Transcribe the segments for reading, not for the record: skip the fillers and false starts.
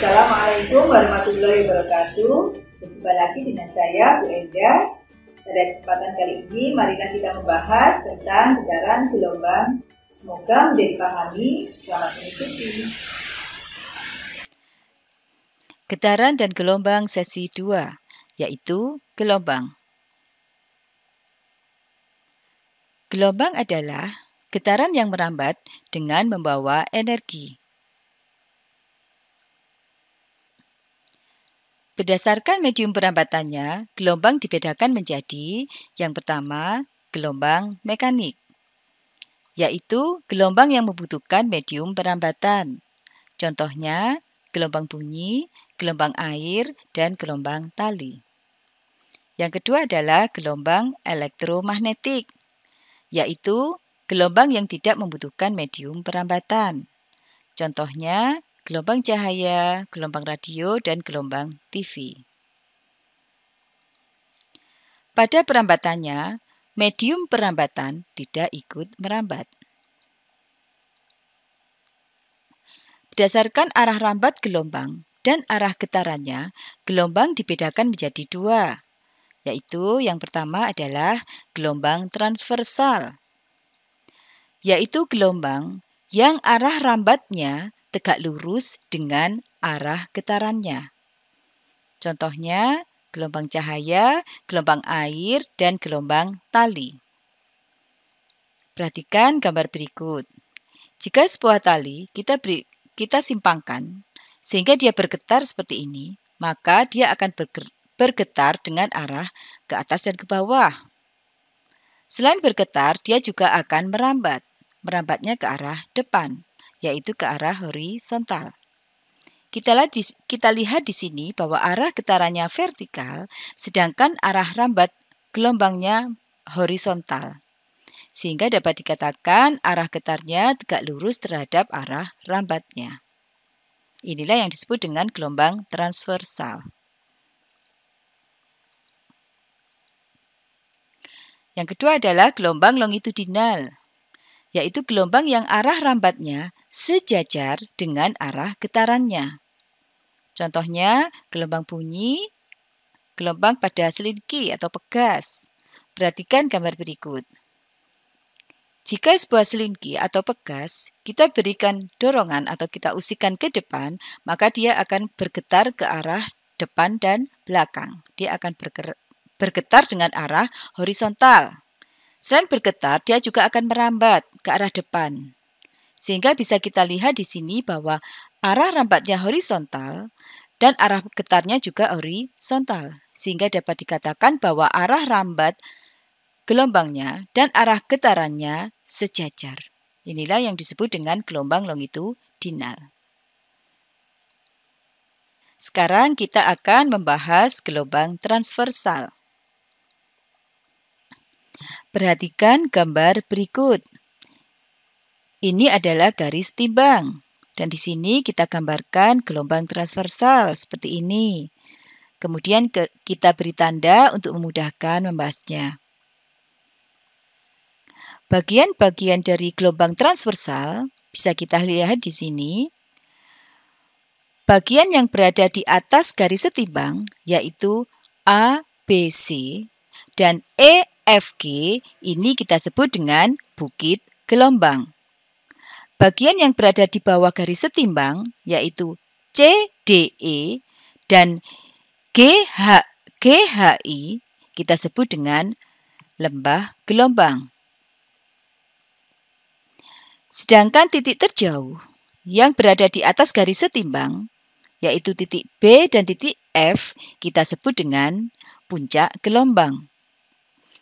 Assalamualaikum warahmatullahi wabarakatuh. Berjumpa lagi dengan saya, Bu Enda. Pada kesempatan kali ini, marilah kita membahas tentang getaran gelombang. Semoga mudah dipahami. Selamat mengikuti. Getaran dan gelombang sesi 2, yaitu gelombang. Gelombang adalah getaran yang merambat dengan membawa energi. Berdasarkan medium perambatannya, gelombang dibedakan menjadi yang pertama, gelombang mekanik, yaitu gelombang yang membutuhkan medium perambatan. Contohnya, gelombang bunyi, gelombang air, dan gelombang tali. Yang kedua adalah gelombang elektromagnetik, yaitu gelombang yang tidak membutuhkan medium perambatan. Contohnya, gelombang cahaya, gelombang radio, dan gelombang TV. Pada perambatannya, medium perambatan tidak ikut merambat. Berdasarkan arah rambat gelombang dan arah getarannya, gelombang dibedakan menjadi dua, yaitu yang pertama adalah gelombang transversal, yaitu gelombang yang arah rambatnya tegak lurus dengan arah getarannya. Contohnya, gelombang cahaya, gelombang air, dan gelombang tali. Perhatikan gambar berikut. Jika sebuah tali kita simpangkan sehingga dia bergetar seperti ini, maka dia akan bergetar dengan arah ke atas dan ke bawah. Selain bergetar, dia juga akan merambat. Merambatnya ke arah depan, yaitu ke arah horizontal. Kita lihat di sini bahwa arah getarannya vertikal, sedangkan arah rambat gelombangnya horizontal. Sehingga dapat dikatakan arah getarnya tegak lurus terhadap arah rambatnya. Inilah yang disebut dengan gelombang transversal. Yang kedua adalah gelombang longitudinal, yaitu gelombang yang arah rambatnya sejajar dengan arah getarannya. Contohnya, gelombang bunyi, gelombang pada selingki atau pegas. Perhatikan gambar berikut. Jika sebuah selingki atau pegas, kita berikan dorongan atau kita usikan ke depan, maka dia akan bergetar ke arah depan dan belakang. Dia akan bergetar dengan arah horizontal. Selain bergetar, dia juga akan merambat ke arah depan. Sehingga bisa kita lihat di sini bahwa arah rambatnya horizontal dan arah getarnya juga horizontal. Sehingga dapat dikatakan bahwa arah rambat gelombangnya dan arah getarannya sejajar. Inilah yang disebut dengan gelombang longitudinal. Sekarang kita akan membahas gelombang transversal. Perhatikan gambar berikut. Ini adalah garis timbang. Dan di sini kita gambarkan gelombang transversal seperti ini. Kemudian kita beri tanda untuk memudahkan membahasnya. Bagian-bagian dari gelombang transversal bisa kita lihat di sini. Bagian yang berada di atas garis setimbang yaitu A, B, C dan E, F, G ini kita sebut dengan bukit gelombang. Bagian yang berada di bawah garis setimbang yaitu C, D, E dan G, H, I kita sebut dengan lembah gelombang. Sedangkan titik terjauh yang berada di atas garis setimbang yaitu titik B dan titik F kita sebut dengan puncak gelombang.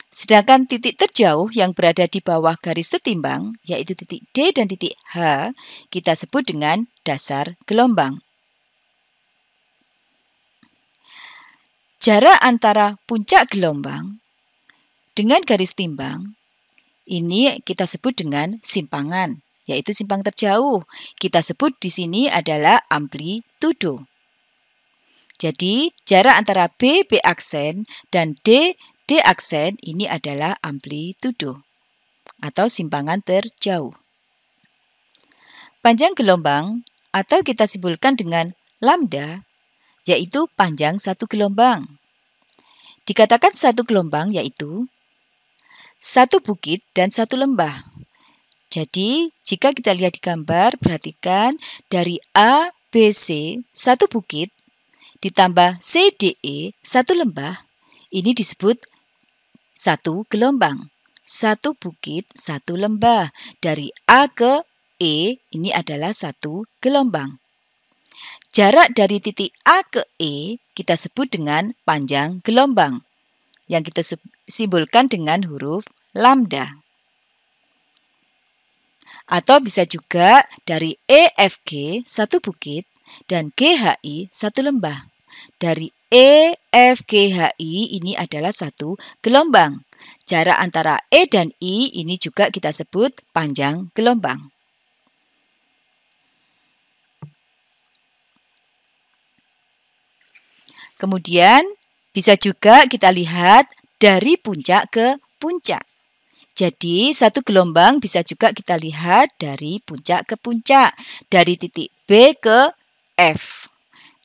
Sedangkan titik terjauh yang berada di bawah garis setimbang, yaitu titik D dan titik H, kita sebut dengan dasar gelombang. Jarak antara puncak gelombang dengan garis timbang, ini kita sebut dengan simpangan, yaitu simpang terjauh. Kita sebut di sini adalah amplitudo. Jadi, jarak antara B aksen, dan D aksen ini adalah amplitudo atau simpangan terjauh. Panjang gelombang atau kita simpulkan dengan lambda, yaitu panjang satu gelombang. Dikatakan satu gelombang yaitu satu bukit dan satu lembah. Jadi, jika kita lihat di gambar, perhatikan dari A, B, C, satu bukit, ditambah C, D, E, satu lembah, ini disebut satu gelombang. Satu bukit, satu lembah. Dari A ke E, ini adalah satu gelombang. Jarak dari titik A ke E kita sebut dengan panjang gelombang, yang kita simbolkan dengan huruf lambda. Atau bisa juga dari EFG satu bukit dan GHI satu lembah. Dari EFGHI ini adalah satu gelombang. Jarak antara E dan I ini juga kita sebut panjang gelombang. Kemudian bisa juga kita lihat dari puncak ke puncak. Jadi, satu gelombang bisa juga kita lihat dari puncak ke puncak, dari titik B ke F.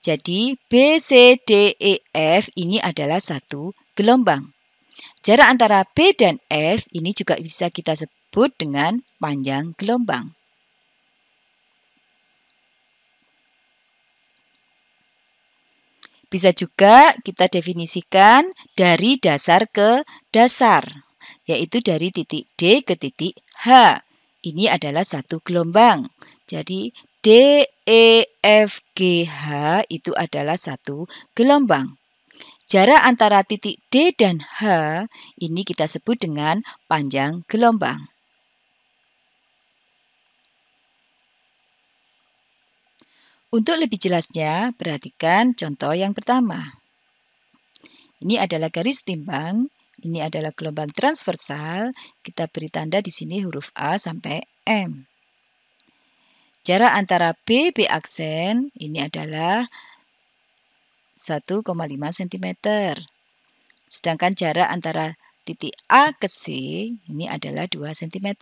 Jadi, B, C, D, E, F ini adalah satu gelombang. Jarak antara B dan F ini juga bisa kita sebut dengan panjang gelombang. Bisa juga kita definisikan dari dasar ke dasar, yaitu dari titik D ke titik H. Ini adalah satu gelombang. Jadi D, E, F, G, H itu adalah satu gelombang. Jarak antara titik D dan H ini kita sebut dengan panjang gelombang. Untuk lebih jelasnya, perhatikan contoh yang pertama. Ini adalah garis timbang. Ini adalah gelombang transversal, kita beri tanda di sini huruf A sampai M. Jarak antara B aksen ini adalah 1,5 cm. Sedangkan jarak antara titik A ke C ini adalah 2 cm.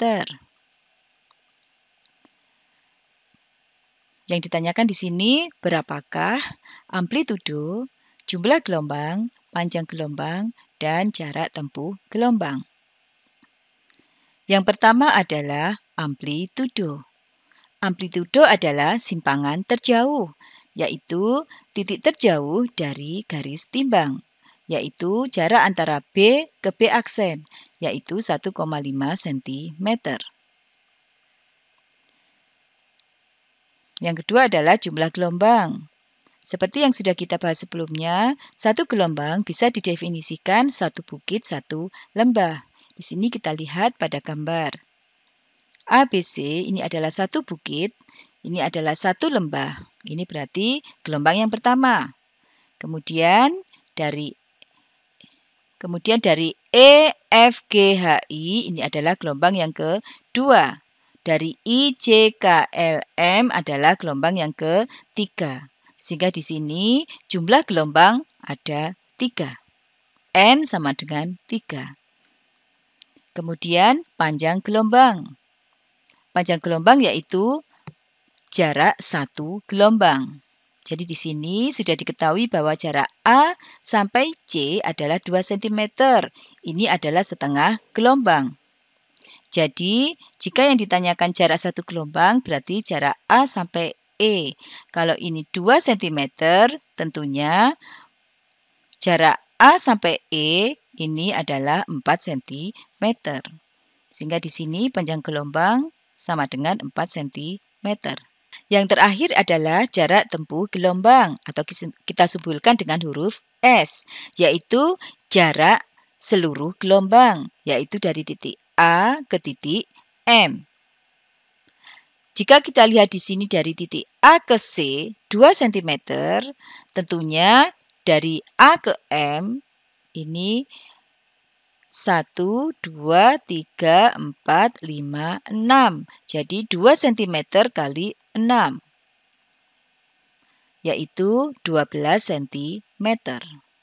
Yang ditanyakan di sini berapakah amplitudo, jumlah gelombang, panjang gelombang, dan jarak tempuh gelombang. Yang pertama adalah amplitudo. Amplitudo adalah simpangan terjauh, yaitu titik terjauh dari garis timbang, yaitu jarak antara B ke B aksen, yaitu 1,5 cm. Yang kedua adalah jumlah gelombang. Seperti yang sudah kita bahas sebelumnya, satu gelombang bisa didefinisikan satu bukit, satu lembah. Di sini kita lihat pada gambar. ABC ini adalah satu bukit, ini adalah satu lembah. Ini berarti gelombang yang pertama. Kemudian dari EFGHI ini adalah gelombang yang kedua. Dari IJKLM adalah gelombang yang ketiga. Sehingga di sini jumlah gelombang ada 3. N sama dengan 3. Kemudian panjang gelombang. Panjang gelombang yaitu jarak satu gelombang. Jadi di sini sudah diketahui bahwa jarak A sampai C adalah 2 cm. Ini adalah setengah gelombang. Jadi, jika yang ditanyakan jarak satu gelombang, berarti jarak A sampai E. Kalau ini 2 cm, tentunya jarak A sampai E ini adalah 4 cm. Sehingga di sini panjang gelombang sama dengan 4 cm. Yang terakhir adalah jarak tempuh gelombang, atau kita simpulkan dengan huruf S, yaitu jarak seluruh gelombang, yaitu dari titik A ke titik M. Jika kita lihat di sini dari titik A ke C 2 cm, tentunya dari A ke M ini 1, 2, 3, 4, 5, 6. Jadi 2 cm kali 6, yaitu 12 cm.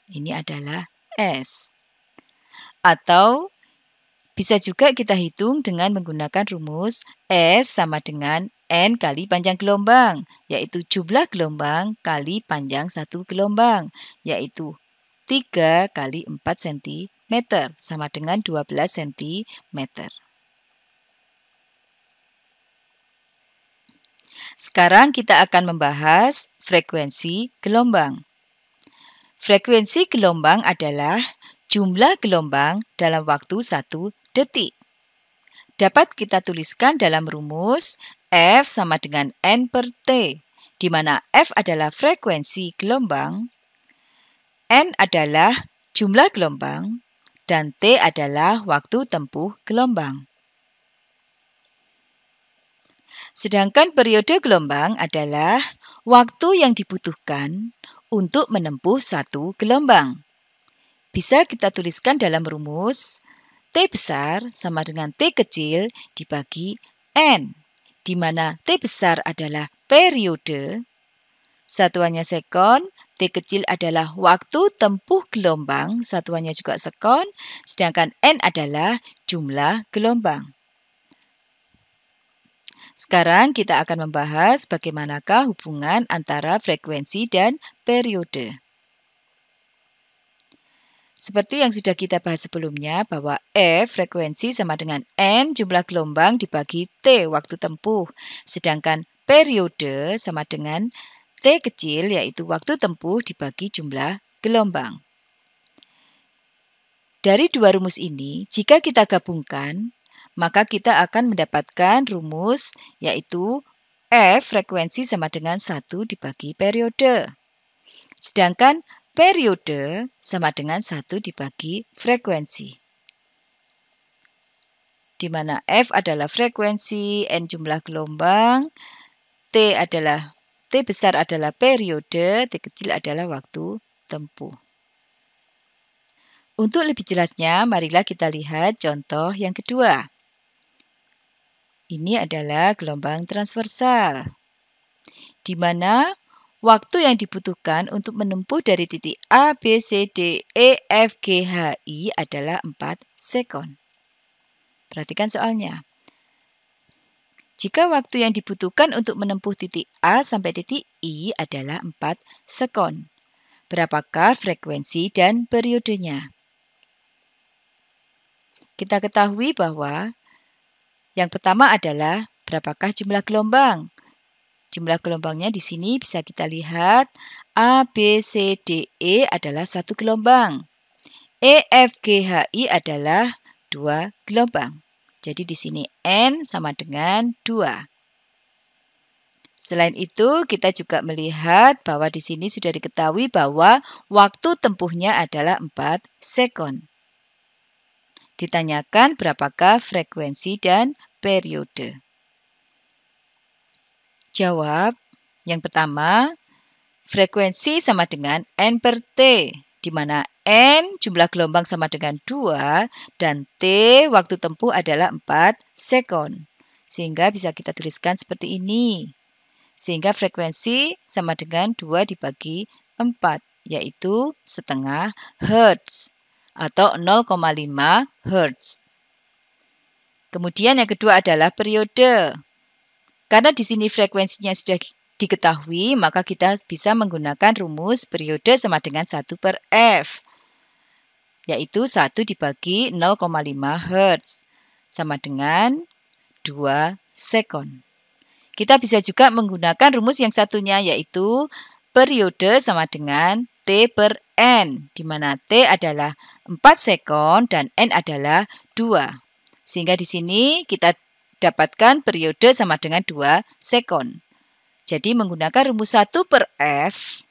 Ini adalah S. Atau bisa juga kita hitung dengan menggunakan rumus S sama dengan N kali panjang gelombang, yaitu jumlah gelombang kali panjang satu gelombang, yaitu 3 kali 4 cm, sama dengan 12 cm. Sekarang kita akan membahas frekuensi gelombang. Frekuensi gelombang adalah jumlah gelombang dalam waktu 1 detik. Dapat kita tuliskan dalam rumus F sama dengan N per T, di mana F adalah frekuensi gelombang, N adalah jumlah gelombang, dan T adalah waktu tempuh gelombang. Sedangkan periode gelombang adalah waktu yang dibutuhkan untuk menempuh satu gelombang. Bisa kita tuliskan dalam rumus T besar sama dengan T kecil dibagi N, di mana T besar adalah periode, satuannya sekon, T kecil adalah waktu tempuh gelombang, satuannya juga sekon, sedangkan N adalah jumlah gelombang. Sekarang kita akan membahas bagaimanakah hubungan antara frekuensi dan periode. Seperti yang sudah kita bahas sebelumnya bahwa F frekuensi sama dengan N jumlah gelombang dibagi T waktu tempuh, sedangkan periode sama dengan T kecil yaitu waktu tempuh dibagi jumlah gelombang. Dari dua rumus ini, jika kita gabungkan, maka kita akan mendapatkan rumus yaitu F frekuensi sama dengan 1 dibagi periode. Sedangkan periode sama dengan 1 dibagi frekuensi. Di mana F adalah frekuensi, N jumlah gelombang, T besar adalah periode, T kecil adalah waktu tempuh. Untuk lebih jelasnya, marilah kita lihat contoh yang kedua. Ini adalah gelombang transversal, di mana waktu yang dibutuhkan untuk menempuh dari titik A, B, C, D, E, F, G, H, I adalah 4 sekon. Perhatikan soalnya. Jika waktu yang dibutuhkan untuk menempuh titik A sampai titik I adalah 4 sekon, berapakah frekuensi dan periodenya? Kita ketahui bahwa yang pertama adalah berapakah jumlah gelombang. Jumlah gelombangnya di sini bisa kita lihat A, B, C, D, E adalah 1 gelombang. E, F, G, H, I adalah 2 gelombang. Jadi di sini N sama dengan 2. Selain itu, kita juga melihat bahwa di sini sudah diketahui bahwa waktu tempuhnya adalah 4 sekon. Ditanyakan berapakah frekuensi dan periode. Jawab, yang pertama, frekuensi sama dengan N per T, di mana N jumlah gelombang sama dengan 2 dan T waktu tempuh adalah 4 sekon. Sehingga bisa kita tuliskan seperti ini. Sehingga frekuensi sama dengan 2 dibagi 4, yaitu setengah Hertz atau 0,5 Hertz. Kemudian yang kedua adalah periode. Karena di sini frekuensinya sudah diketahui, maka kita bisa menggunakan rumus periode sama dengan 1 per F, yaitu 1 dibagi 0,5 Hertz, sama dengan 2 sekon. Kita bisa juga menggunakan rumus yang satunya, yaitu periode sama dengan T per N, di mana T adalah 4 sekon dan N adalah 2. Sehingga di sini kita dapatkan periode sama dengan 2 sekon. Jadi menggunakan rumus 1 per F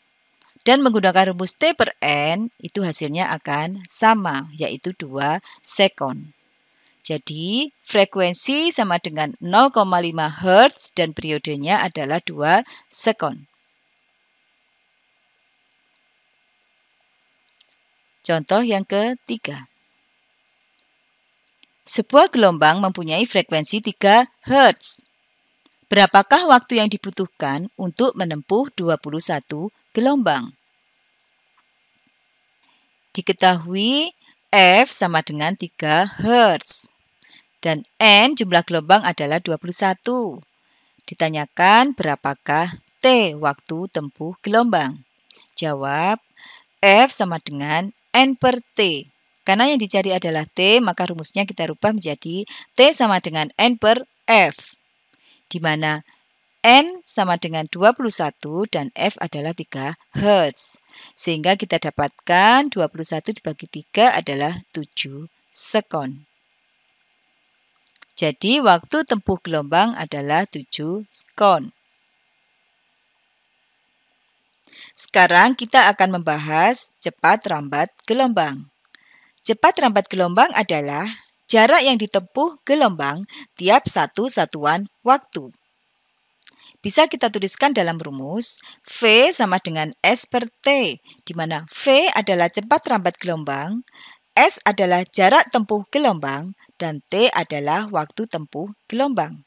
dan menggunakan rumus T per N itu hasilnya akan sama, yaitu 2 sekon. Jadi frekuensi sama dengan 0,5 Hz dan periodenya adalah 2 sekon. Contoh yang ketiga. Sebuah gelombang mempunyai frekuensi 3 Hz. Berapakah waktu yang dibutuhkan untuk menempuh 21 gelombang? Diketahui F sama dengan 3 Hz dan N jumlah gelombang adalah 21. Ditanyakan berapakah T waktu tempuh gelombang? Jawab, F sama dengan N per T. Karena yang dicari adalah T, maka rumusnya kita rubah menjadi T sama dengan N per F. Di mana N sama dengan 21 dan F adalah 3 Hz. Sehingga kita dapatkan 21 dibagi 3 adalah 7 sekon. Jadi waktu tempuh gelombang adalah 7 sekon. Sekarang kita akan membahas cepat rambat gelombang. Cepat rambat gelombang adalah jarak yang ditempuh gelombang tiap satu satuan waktu. Bisa kita tuliskan dalam rumus V sama dengan S per T, di mana V adalah cepat rambat gelombang, S adalah jarak tempuh gelombang, dan T adalah waktu tempuh gelombang.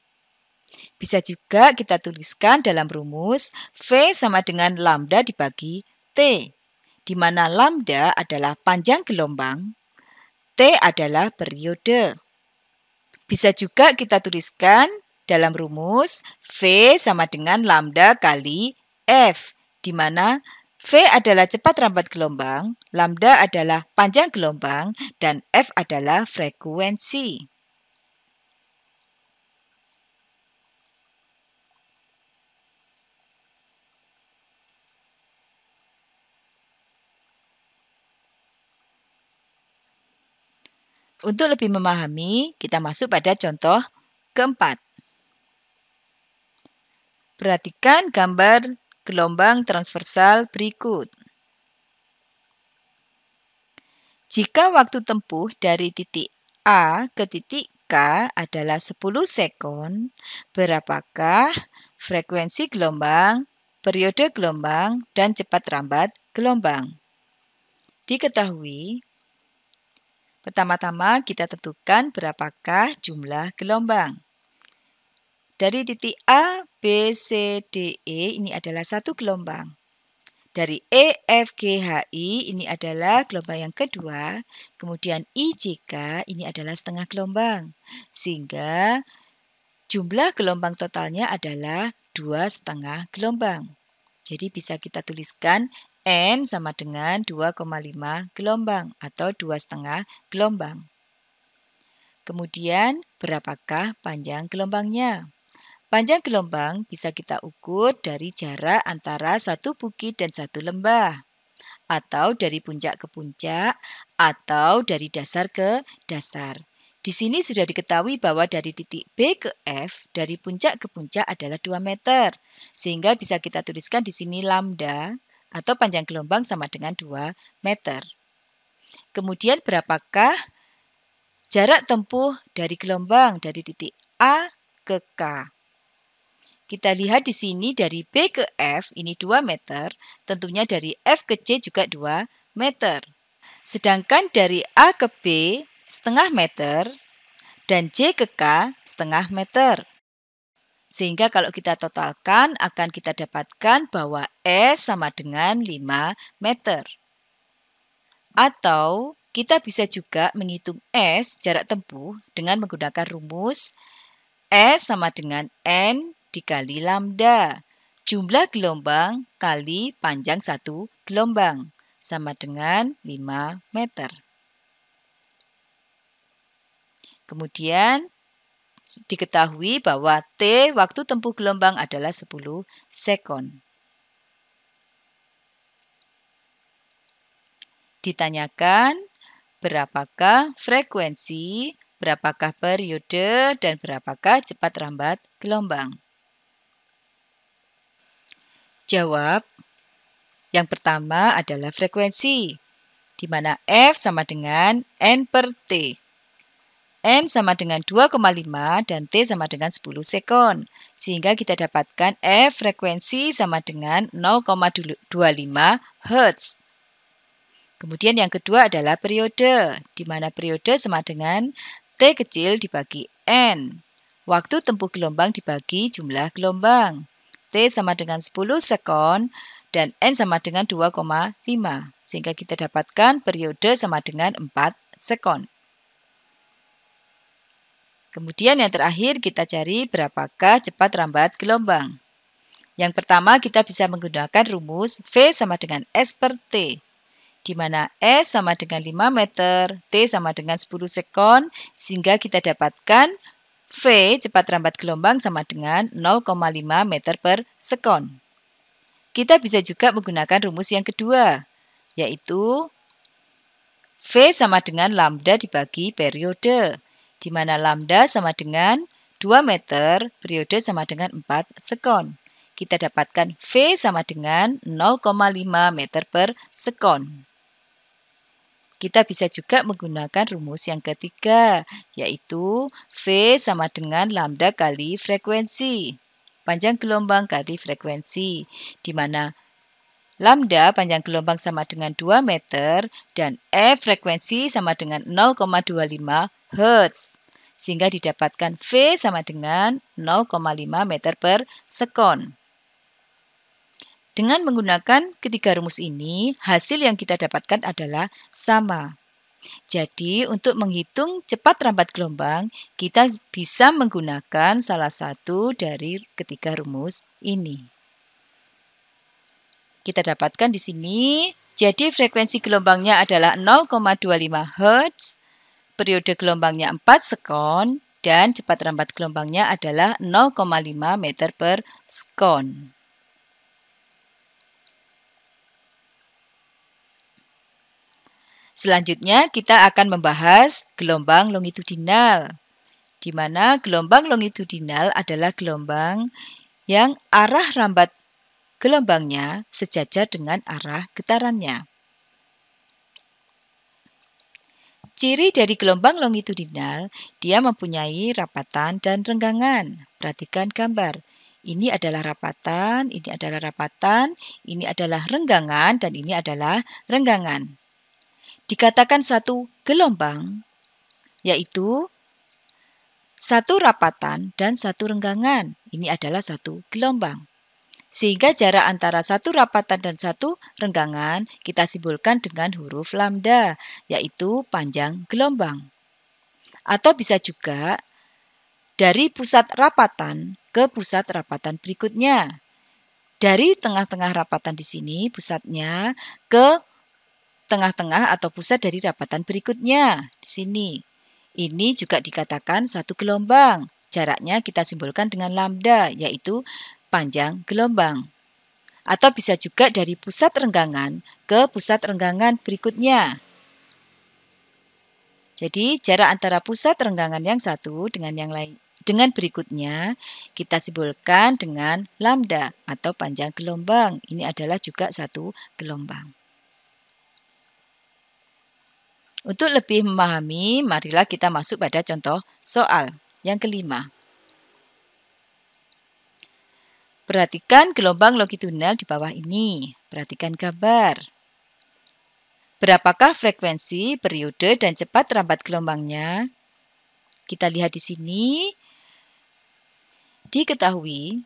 Bisa juga kita tuliskan dalam rumus V sama dengan lambda dibagi T, di mana lambda adalah panjang gelombang, T adalah periode. Bisa juga kita tuliskan dalam rumus V sama dengan lambda kali F, di mana V adalah cepat rambat gelombang, lambda adalah panjang gelombang, dan F adalah frekuensi. Untuk lebih memahami, kita masuk pada contoh keempat. Perhatikan gambar gelombang transversal berikut. Jika waktu tempuh dari titik A ke titik K adalah 10 sekon, berapakah frekuensi gelombang, periode gelombang, dan cepat rambat gelombang? Diketahui, pertama-tama kita tentukan berapakah jumlah gelombang. Dari titik A, B, C, D, E ini adalah satu gelombang. Dari E, F, G, H, I ini adalah gelombang yang kedua. Kemudian I, J, K ini adalah setengah gelombang. Sehingga jumlah gelombang totalnya adalah 2,5 gelombang. Jadi bisa kita tuliskan N sama dengan 2,5 gelombang atau 2,5 gelombang. Kemudian berapakah panjang gelombangnya? Panjang gelombang bisa kita ukur dari jarak antara satu bukit dan satu lembah, atau dari puncak ke puncak, atau dari dasar ke dasar. Di sini sudah diketahui bahwa dari titik B ke F, dari puncak ke puncak adalah 2 meter. Sehingga bisa kita tuliskan di sini lambda, atau panjang gelombang sama dengan 2 meter. Kemudian berapakah jarak tempuh dari gelombang dari titik A ke K? Kita lihat di sini dari B ke F ini 2 meter, tentunya dari F ke C juga 2 meter. Sedangkan dari A ke B setengah meter dan C ke K setengah meter. Sehingga kalau kita totalkan akan kita dapatkan bahwa S sama dengan 5 meter. Atau kita bisa juga menghitung S jarak tempuh dengan menggunakan rumus S sama dengan N dikali lambda. Jumlah gelombang kali panjang satu gelombang sama dengan 5 meter. Kemudian diketahui bahwa T waktu tempuh gelombang adalah 10 sekon. Ditanyakan berapakah frekuensi, berapakah periode, dan berapakah cepat rambat gelombang. Jawab, yang pertama adalah frekuensi, di mana F sama dengan N per T. N sama dengan 2,5 dan T sama dengan 10 sekon. Sehingga kita dapatkan F frekuensi sama dengan 0,25 Hz. Kemudian yang kedua adalah periode, di mana periode sama dengan T kecil dibagi N. Waktu tempuh gelombang dibagi jumlah gelombang. T sama dengan 10 sekon dan N sama dengan 2,5. Sehingga kita dapatkan periode sama dengan 4 sekon. Kemudian yang terakhir kita cari berapakah cepat rambat gelombang. Yang pertama kita bisa menggunakan rumus V sama dengan S per T, di mana S sama dengan 5 meter, T sama dengan 10 sekon, sehingga kita dapatkan V cepat rambat gelombang sama dengan 0,5 meter per sekon. Kita bisa juga menggunakan rumus yang kedua, yaitu V sama dengan lambda dibagi periode, di mana lambda sama dengan 2 meter, periode sama dengan 4 sekon. Kita dapatkan V sama dengan 0,5 meter per sekon. Kita bisa juga menggunakan rumus yang ketiga, yaitu V sama dengan lambda kali frekuensi, panjang gelombang kali frekuensi, di mana lambda panjang gelombang sama dengan 2 meter dan F frekuensi sama dengan 0,25 Hz. Sehingga didapatkan V sama dengan 0,5 meter per sekon. Dengan menggunakan ketiga rumus ini, hasil yang kita dapatkan adalah sama. Jadi, untuk menghitung cepat rambat gelombang, kita bisa menggunakan salah satu dari ketiga rumus ini. Kita dapatkan di sini, jadi frekuensi gelombangnya adalah 0,25 Hz, periode gelombangnya 4 sekon, dan cepat rambat gelombangnya adalah 0,5 meter per sekon. Selanjutnya, kita akan membahas gelombang longitudinal, di mana gelombang longitudinal adalah gelombang yang arah rambat gelombangnya sejajar dengan arah getarannya. Ciri dari gelombang longitudinal, dia mempunyai rapatan dan renggangan. Perhatikan gambar. Ini adalah rapatan, ini adalah rapatan, ini adalah renggangan, dan ini adalah renggangan. Dikatakan satu gelombang, yaitu satu rapatan dan satu renggangan. Ini adalah satu gelombang. Sehingga jarak antara satu rapatan dan satu renggangan kita simbolkan dengan huruf lambda, yaitu panjang gelombang. Atau bisa juga dari pusat rapatan ke pusat rapatan berikutnya. Dari tengah-tengah rapatan di sini, pusatnya ke tengah-tengah atau pusat dari rapatan berikutnya di sini. Ini juga dikatakan satu gelombang. Jaraknya kita simbolkan dengan lambda, yaitu panjang gelombang. Atau bisa juga dari pusat renggangan ke pusat renggangan berikutnya. Jadi jarak antara pusat renggangan yang satu dengan yang lain, dengan berikutnya kita simbolkan dengan lambda atau panjang gelombang. Ini adalah juga satu gelombang. Untuk lebih memahami, marilah kita masuk pada contoh soal yang kelima. Perhatikan gelombang longitudinal di bawah ini. Perhatikan gambar. Berapakah frekuensi, periode, dan cepat rambat gelombangnya? Kita lihat di sini. Diketahui,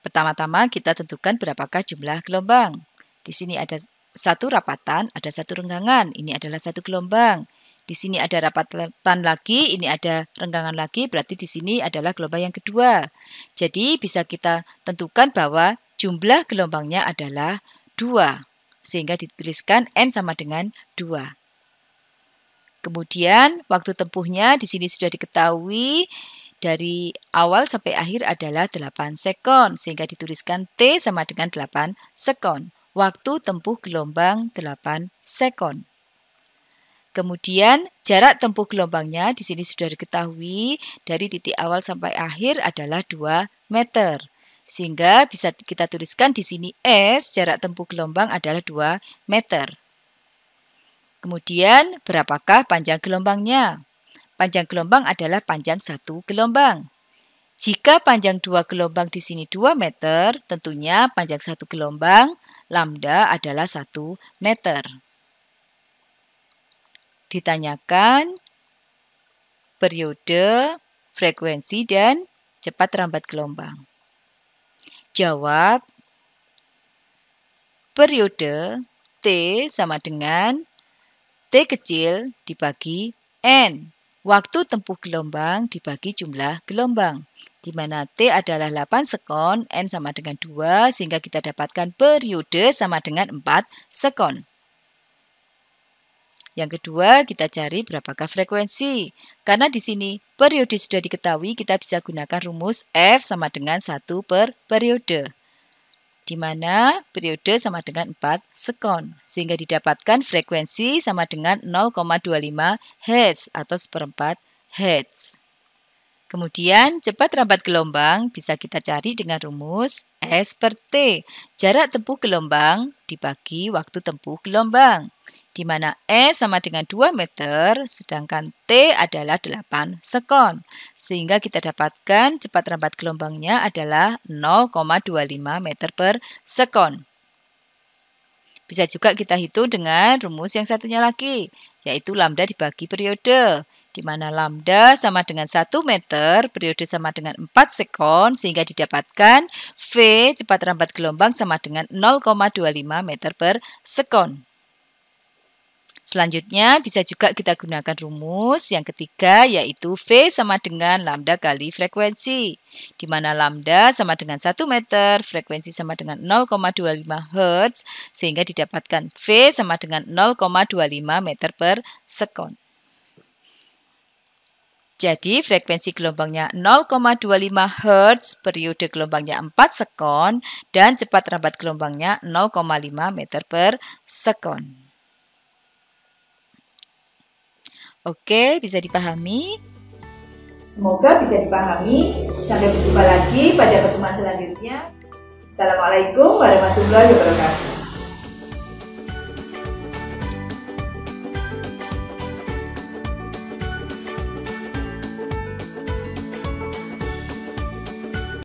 pertama-tama kita tentukan berapakah jumlah gelombang. Di sini ada satu rapatan, ada satu renggangan. Ini adalah satu gelombang. Di sini ada rapatan lagi, ini ada renggangan lagi, berarti di sini adalah gelombang yang kedua. Jadi bisa kita tentukan bahwa jumlah gelombangnya adalah 2, sehingga dituliskan N sama dengan 2. Kemudian waktu tempuhnya di sini sudah diketahui dari awal sampai akhir adalah 8 sekon, sehingga dituliskan T sama dengan 8 sekon. Waktu tempuh gelombang 8 sekon. Kemudian jarak tempuh gelombangnya di sini sudah diketahui dari titik awal sampai akhir adalah 2 meter. Sehingga bisa kita tuliskan di sini S, jarak tempuh gelombang adalah 2 meter. Kemudian berapakah panjang gelombangnya? Panjang gelombang adalah panjang satu gelombang. Jika panjang 2 gelombang di sini 2 meter, tentunya panjang satu gelombang lambda adalah 1 meter. Ditanyakan periode, frekuensi, dan cepat rambat gelombang. Jawab, periode T sama dengan T kecil dibagi N. waktu tempuh gelombang dibagi jumlah gelombang, di mana T adalah 8 sekon, N sama dengan 2, sehingga kita dapatkan periode sama dengan 4 sekon. Yang kedua, kita cari berapakah frekuensi. Karena di sini periode sudah diketahui, kita bisa gunakan rumus F sama dengan 1 per periode, di mana periode sama dengan 4 sekon, sehingga didapatkan frekuensi sama dengan 0,25 Hz atau 1/4 Hz. Kemudian, cepat rambat gelombang bisa kita cari dengan rumus S per T, jarak tempuh gelombang dibagi waktu tempuh gelombang, di mana E sama dengan 2 meter, sedangkan T adalah 8 sekon. Sehingga kita dapatkan cepat rambat gelombangnya adalah 0,25 meter per sekon. Bisa juga kita hitung dengan rumus yang satunya lagi, yaitu lambda dibagi periode, di mana lambda sama dengan 1 meter, periode sama dengan 4 sekon, sehingga didapatkan V cepat rambat gelombang sama dengan 0,25 meter per sekon. Selanjutnya, bisa juga kita gunakan rumus yang ketiga, yaitu V sama dengan lambda kali frekuensi, di mana lambda sama dengan 1 meter, frekuensi sama dengan 0,25 Hz, sehingga didapatkan V sama dengan 0,25 meter per sekon. Jadi, frekuensi gelombangnya 0,25 Hz, periode gelombangnya 4 sekon, dan cepat rambat gelombangnya 0,5 meter per sekon. Oke, bisa dipahami? Semoga bisa dipahami. Sampai berjumpa lagi pada pertemuan selanjutnya. Assalamualaikum warahmatullahi wabarakatuh.